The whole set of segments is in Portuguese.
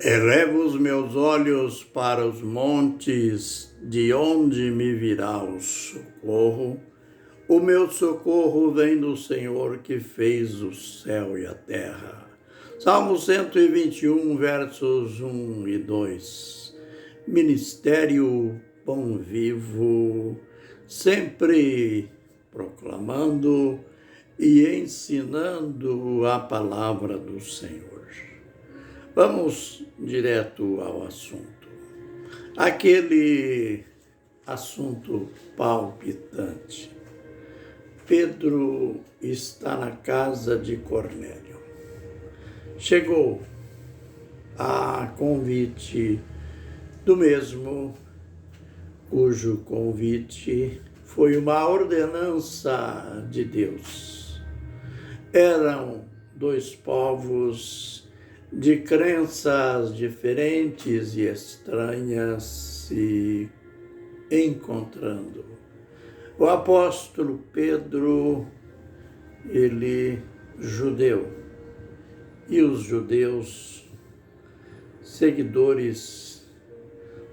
Elevo os meus olhos para os montes, de onde me virá o socorro. O meu socorro vem do Senhor que fez o céu e a terra. Salmo 121, versos 1 e 2. Ministério Pão Vivo, sempre proclamando e ensinando a palavra do Senhor. Vamos direto ao assunto. Aquele assunto palpitante. Pedro está na casa de Cornélio. Chegou a convite do mesmo, cujo convite foi uma ordenança de Deus. Eram dois povos de crenças diferentes e estranhas se encontrando. O apóstolo Pedro, ele judeu, e os judeus, seguidores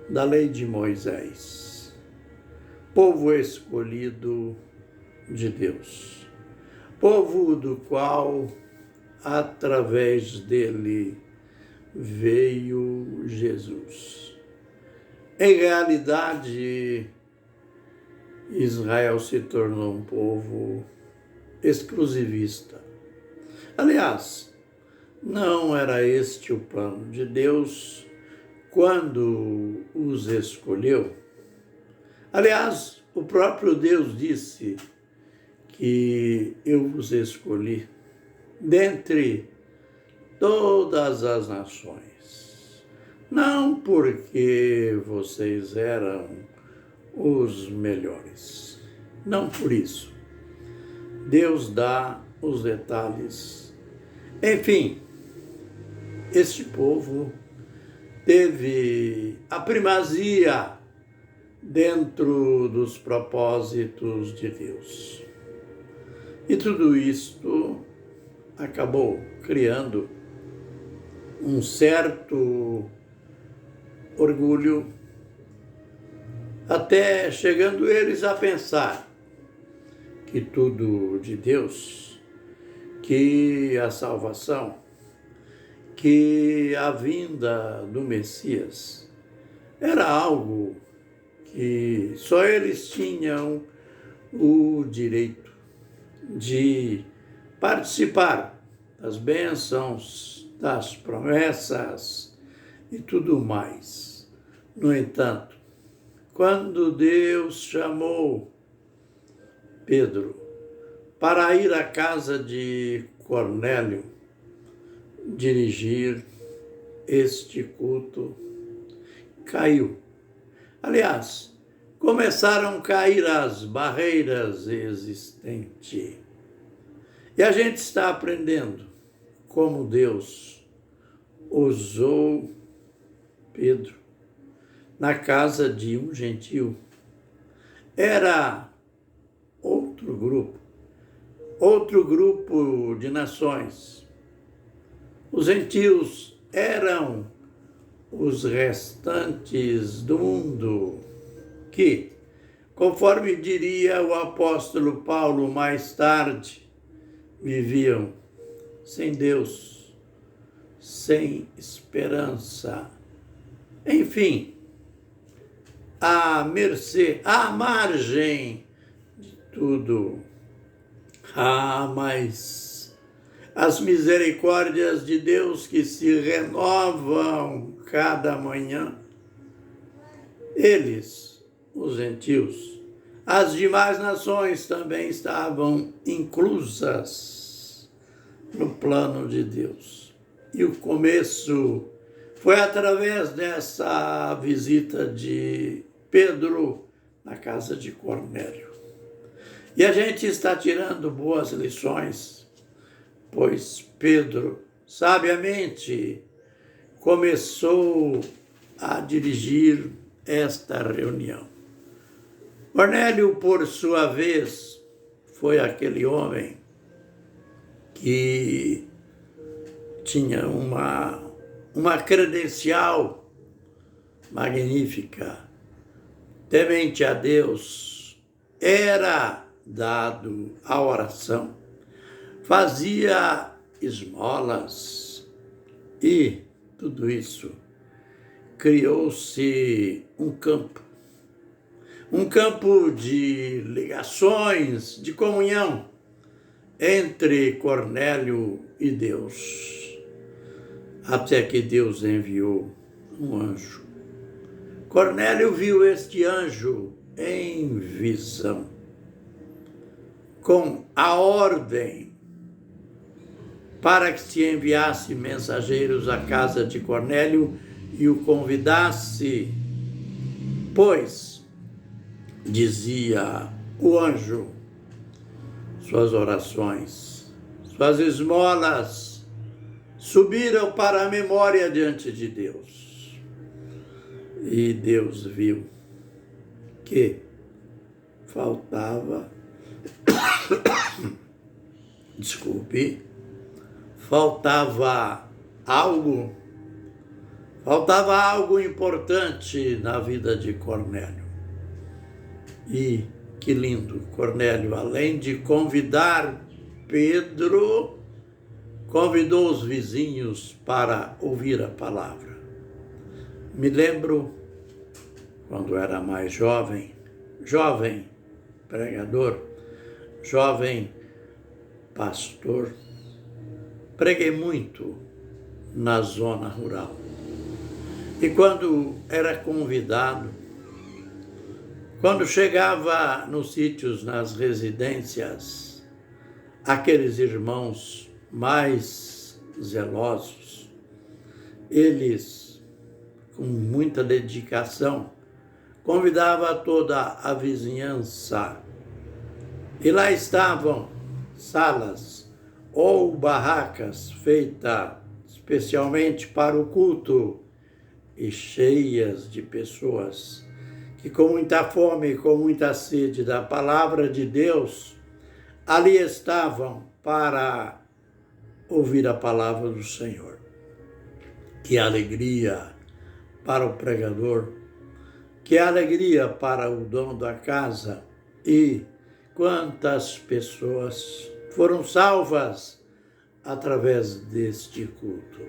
da lei de Moisés, povo escolhido de Deus, povo do qual através dele veio Jesus. Em realidade, Israel se tornou um povo exclusivista. Aliás, não era este o plano de Deus quando os escolheu. Aliás, o próprio Deus disse que eu vos escolhi dentre todas as nações, não porque vocês eram os melhores, não por isso. Deus dá os detalhes. Enfim, este povo teve a primazia dentro dos propósitos de Deus. E tudo isto acabou criando um certo orgulho, até chegando eles a pensar que tudo de Deus, que a salvação, que a vinda do Messias era algo que só eles tinham o direito de participar das bênçãos, das promessas e tudo mais. No entanto, quando Deus chamou Pedro para ir à casa de Cornélio, dirigir este culto, caiu. Aliás, começaram a cair as barreiras existentes. E a gente está aprendendo como Deus usou Pedro na casa de um gentil. Era outro grupo de nações. Os gentios eram os restantes do mundo que, conforme diria o apóstolo Paulo mais tarde, viviam sem Deus, sem esperança. Enfim, à mercê, à margem de tudo. Mas as misericórdias de Deus que se renovam cada manhã, eles, os gentios, as demais nações também estavam inclusas no plano de Deus. E o começo foi através dessa visita de Pedro na casa de Cornélio. E a gente está tirando boas lições, pois Pedro, sabiamente, começou a dirigir esta reunião. Cornélio, por sua vez, foi aquele homem que tinha uma uma credencial magnífica. Temente a Deus, era dado à oração, fazia esmolas e tudo isso criou-se um campo de ligações, de comunhão entre Cornélio e Deus, até que Deus enviou um anjo. Cornélio viu este anjo em visão, com a ordem para que se enviasse mensageiros à casa de Cornélio e o convidasse, pois, dizia o anjo, suas orações, suas esmolas subiram para a memória diante de Deus. E Deus viu que faltava algo importante na vida de Cornélio. E que lindo, Cornélio, além de convidar Pedro, convidou os vizinhos para ouvir a palavra. Me lembro, quando era mais jovem pregador, jovem pastor, preguei muito na zona rural. E quando era convidado, quando chegava nos sítios, nas residências, aqueles irmãos mais zelosos, eles, com muita dedicação, convidava toda a vizinhança. E lá estavam salas ou barracas feitas especialmente para o culto e cheias de pessoas que, com muita fome e com muita sede da palavra de Deus, ali estavam para ouvir a palavra do Senhor. Que alegria para o pregador, que alegria para o dono da casa, e quantas pessoas foram salvas através deste culto.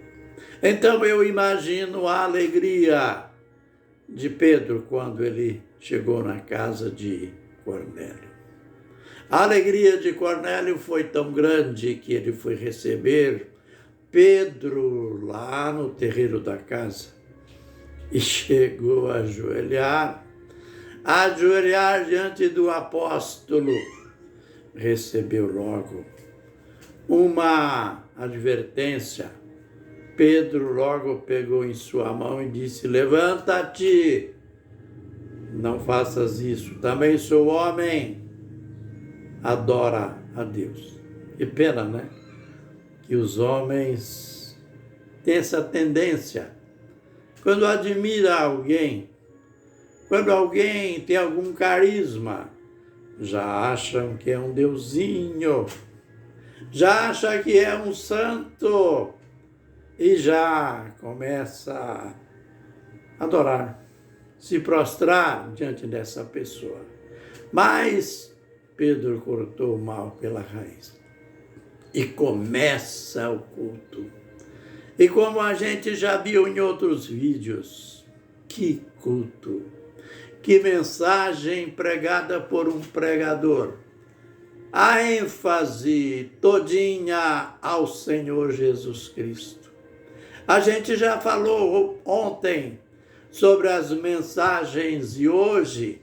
Então eu imagino a alegria de Pedro quando ele chegou na casa de Cornélio. A alegria de Cornélio foi tão grande que ele foi receber Pedro lá no terreiro da casa e chegou a ajoelhar diante do apóstolo. Recebeu logo uma advertência. Pedro logo pegou em sua mão e disse: levanta-te, não faças isso, também sou homem, adora a Deus. Que pena, né? Que os homens têm essa tendência. Quando admira alguém, quando alguém tem algum carisma, já acham que é um deusinho, já acham que é um santo e já começa a adorar, se prostrar diante dessa pessoa. Mas Pedro cortou o mal pela raiz e começa o culto. E como a gente já viu em outros vídeos, que culto, que mensagem pregada por um pregador. A ênfase todinha ao Senhor Jesus Cristo. A gente já falou ontem sobre as mensagens e hoje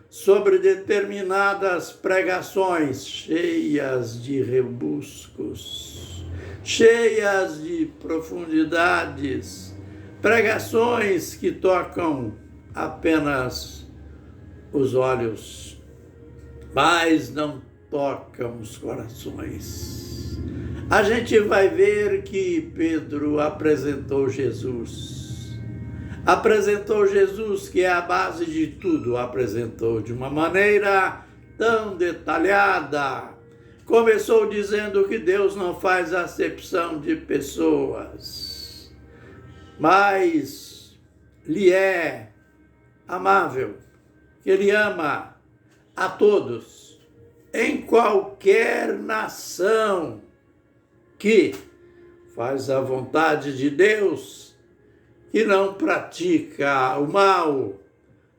sobre determinadas pregações cheias de rebuscos, cheias de profundidades, pregações que tocam apenas os olhos, mas não tocam os corações. A gente vai ver que Pedro apresentou Jesus. Apresentou Jesus, que é a base de tudo, apresentou de uma maneira tão detalhada. Começou dizendo que Deus não faz acepção de pessoas. mas lhe é amável, que ele ama a todos, em qualquer nação, que faz a vontade de Deus, que não pratica o mal,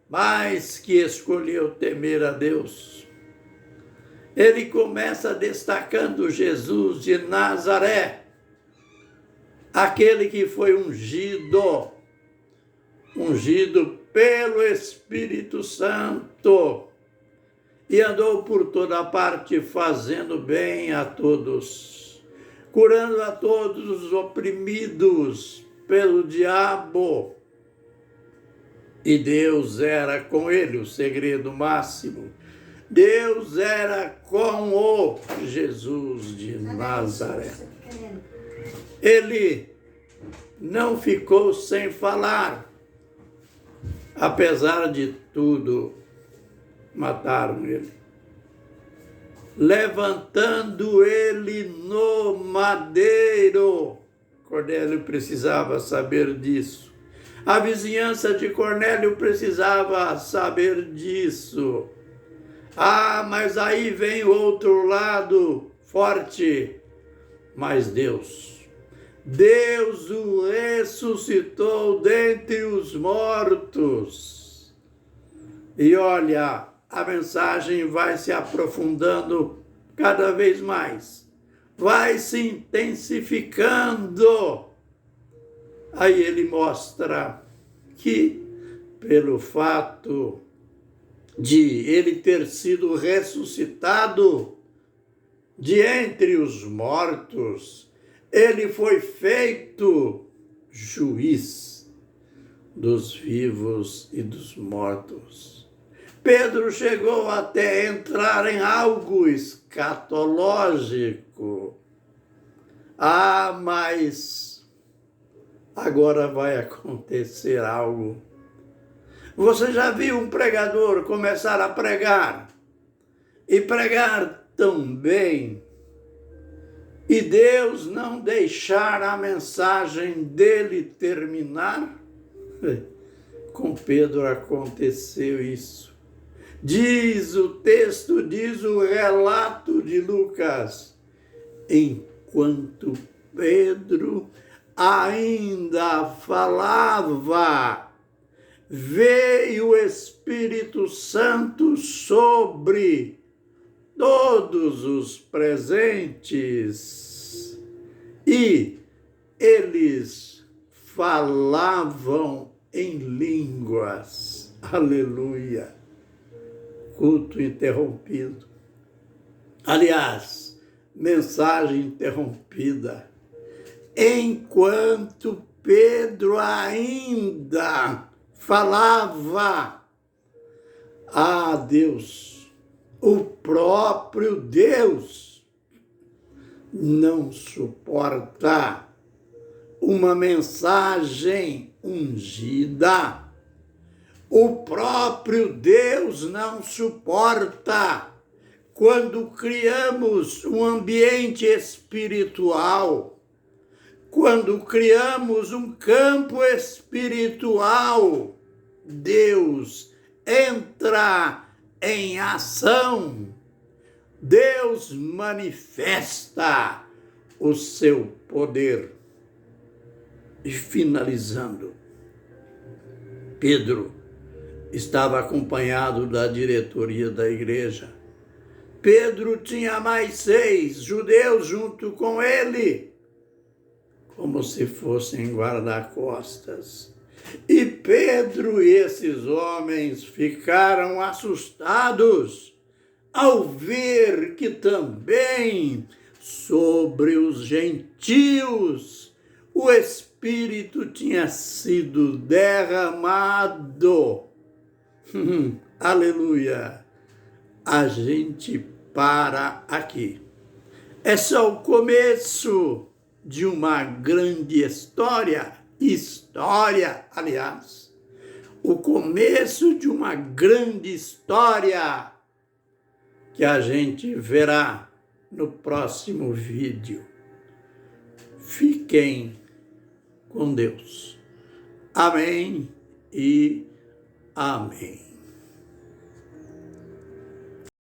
mas que escolheu temer a Deus. Ele começa destacando Jesus de Nazaré, aquele que foi ungido pelo Espírito Santo, e andou por toda parte fazendo bem a todos, curando a todos os oprimidos pelo diabo. E Deus era com ele, o segredo máximo. Deus era com o Jesus de Nazaré. Ele não ficou sem falar. Apesar de tudo, mataram ele. Levantando ele no madeiro. Cornélio precisava saber disso. A vizinhança de Cornélio precisava saber disso. Ah, mas aí vem o outro lado forte. Mas Deus o ressuscitou dentre os mortos. E olha, a mensagem vai se aprofundando cada vez mais, vai se intensificando. Aí ele mostra que, pelo fato de ele ter sido ressuscitado de entre os mortos, ele foi feito juiz dos vivos e dos mortos. Pedro chegou até entrar em algo escatológico. Ah, mas agora vai acontecer algo. Você já viu um pregador começar a pregar e pregar tão bem, e Deus não deixar a mensagem dele terminar? Com Pedro aconteceu isso. Diz o texto, diz o relato de Lucas, enquanto Pedro ainda falava, veio o Espírito Santo sobre todos os presentes e eles falavam em línguas. Aleluia! Culto interrompido. Aliás, mensagem interrompida. Enquanto Pedro ainda falava, a Deus, o próprio Deus, não suporta uma mensagem ungida. O próprio Deus não suporta quando criamos um ambiente espiritual, quando criamos um campo espiritual. Deus entra em ação. Deus manifesta o seu poder. E finalizando, Pedro estava acompanhado da diretoria da igreja. Pedro tinha mais 6 judeus junto com ele, como se fossem guarda-costas. E Pedro e esses homens ficaram assustados ao ver que também sobre os gentios o Espírito tinha sido derramado. Aleluia! A gente para aqui. É só o começo de uma grande história, aliás, o começo de uma grande história que a gente verá no próximo vídeo. Fiquem com Deus. Amém e amém.